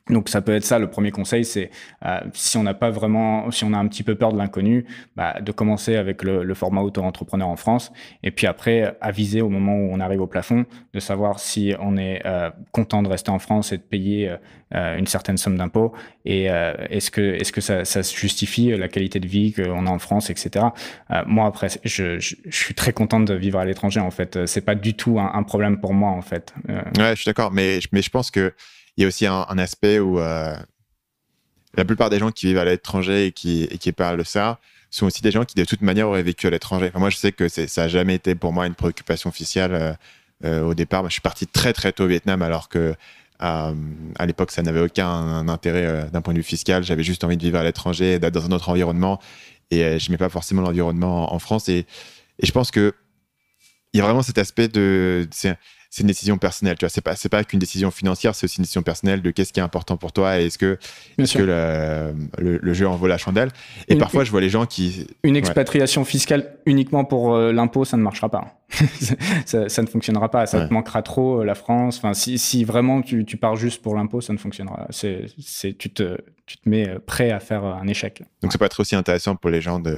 Donc ça peut être ça. Le premier conseil, c'est si on n'a pas vraiment, si on a un petit peu peur de l'inconnu, de commencer avec le format auto-entrepreneur en France, et puis après aviser au moment où on arrive au plafond, de savoir si on est content de rester en France et de payer une certaine somme d'impôts, et est-ce que ça se justifie la qualité de vie qu'on a en France, etc. Moi après, je suis très content de vivre à l'étranger en fait. C'est pas du tout un problème pour moi en fait. Ouais, je suis d'accord, mais je pense que il y a aussi un aspect où la plupart des gens qui vivent à l'étranger et qui parlent de ça sont aussi des gens qui, de toute manière, auraient vécu à l'étranger. Enfin, moi, je sais que ça n'a jamais été pour moi une préoccupation officielle au départ. Moi, je suis parti très, très tôt au Vietnam, alors que à l'époque, ça n'avait aucun intérêt d'un point de vue fiscal. J'avais juste envie de vivre à l'étranger, d'être dans un autre environnement. Et je n'aimais pas forcément l'environnement en France. Et je pense qu'il y a vraiment cet aspect de... C'est une décision personnelle, tu vois. C'est pas qu'une décision financière, c'est aussi une décision personnelle de qu'est-ce qui est important pour toi et est-ce que le jeu en vaut la chandelle. Et parfois, je vois les gens qui... Une expatriation fiscale uniquement pour l'impôt, ça ne marchera pas. ça ne fonctionnera pas. Ça te manquera trop, la France. Enfin, si vraiment tu pars juste pour l'impôt, ça ne fonctionnera. Tu te mets prêt à faire un échec. Donc, ça peut être aussi intéressant pour les gens de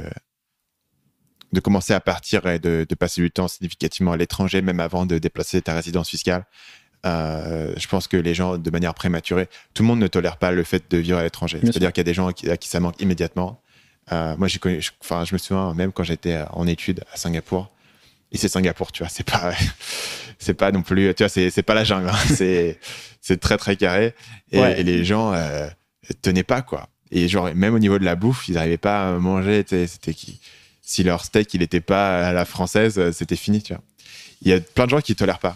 commencer à partir et de passer du temps significativement à l'étranger, même avant de déplacer ta résidence fiscale. Je pense que les gens, de manière prématurée, tout le monde ne tolère pas le fait de vivre à l'étranger. C'est-à-dire qu'il y a des gens à qui ça manque immédiatement. Moi, je me souviens, même quand j'étais en études à Singapour, et c'est Singapour, tu vois, c'est pas non plus, tu vois, c'est pas la jungle, hein, c'est très, très carré. Et les gens tenaient pas, quoi. Et genre, même au niveau de la bouffe, ils n'arrivaient pas à manger, si leur steak, il n'était pas à la française, c'était fini, tu vois. Il y a plein de gens qui ne tolèrent pas.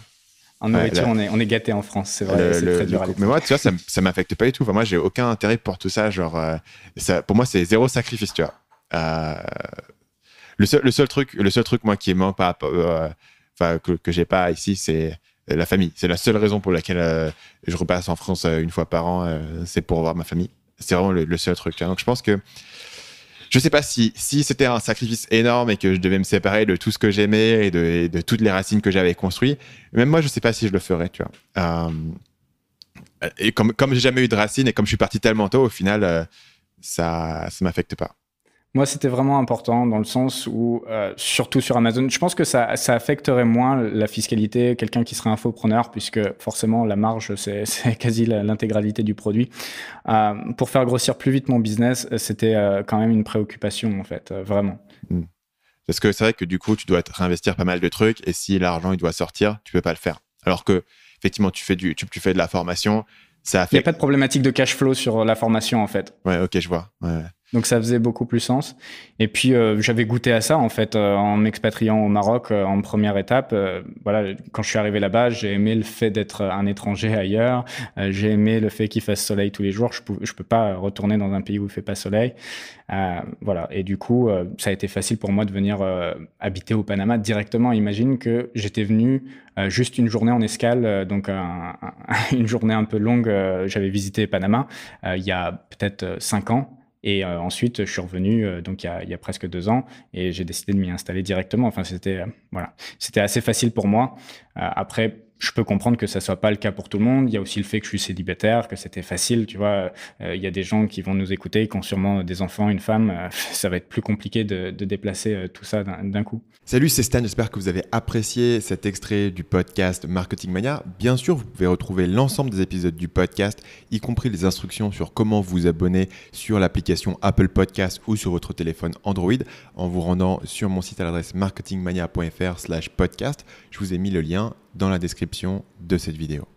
En nourriture, on est gâté en France, c'est vrai, c'est très dur. Mais moi, tu vois, ça ne m'affecte pas du tout. Enfin, moi, j'ai aucun intérêt pour tout ça. Genre, pour moi, c'est zéro sacrifice, tu vois. Le seul truc, moi, qui est manque que j'ai pas ici, c'est la famille. C'est la seule raison pour laquelle je repasse en France une fois par an, c'est pour voir ma famille. C'est vraiment le seul truc, tu vois. Donc, je pense que je sais pas si c'était un sacrifice énorme et que je devais me séparer de tout ce que j'aimais et de toutes les racines que j'avais construites. Même moi, je sais pas si je le ferais, tu vois. Et comme j'ai jamais eu de racines et comme je suis parti tellement tôt, au final, ça m'affecte pas. Moi, c'était vraiment important dans le sens où, surtout sur Amazon, je pense que ça affecterait moins la fiscalité, quelqu'un qui serait infopreneur, puisque forcément, la marge, c'est quasi l'intégralité du produit. Pour faire grossir plus vite mon business, c'était quand même une préoccupation, en fait, vraiment. Parce que c'est vrai que du coup, tu dois réinvestir pas mal de trucs et si l'argent, il doit sortir, tu peux pas le faire. Alors que, effectivement, tu fais de la formation, ça affecte... Il n'y a pas de problématique de cash flow sur la formation, en fait. Ouais, ok, je vois. Ouais. Donc ça faisait beaucoup plus sens. Et puis j'avais goûté à ça en fait en m'expatriant au Maroc en première étape. Voilà, quand je suis arrivé là-bas, j'ai aimé le fait d'être un étranger ailleurs. J'ai aimé le fait qu'il fasse soleil tous les jours. Je peux pas retourner dans un pays où il fait pas soleil. Voilà. Et du coup, ça a été facile pour moi de venir habiter au Panama directement. Imagine que j'étais venu juste une journée en escale, donc une journée un peu longue. J'avais visité Panama il y a peut-être 5 ans. Et ensuite, je suis revenu donc il y a presque 2 ans et j'ai décidé de m'y installer directement. Enfin, c'était assez facile pour moi. Après, je peux comprendre que ça soit pas le cas pour tout le monde. Il y a aussi le fait que je suis célibataire, que c'était facile, tu vois. Il y a des gens qui vont nous écouter, qui ont sûrement des enfants, une femme. Ça va être plus compliqué de déplacer tout ça d'un coup. Salut, c'est Stan. J'espère que vous avez apprécié cet extrait du podcast Marketing Mania. Bien sûr, vous pouvez retrouver l'ensemble des épisodes du podcast, y compris les instructions sur comment vous abonner sur l'application Apple Podcast ou sur votre téléphone Android en vous rendant sur mon site à l'adresse marketingmania.fr/podcast. Je vous ai mis le lien dans la description de cette vidéo.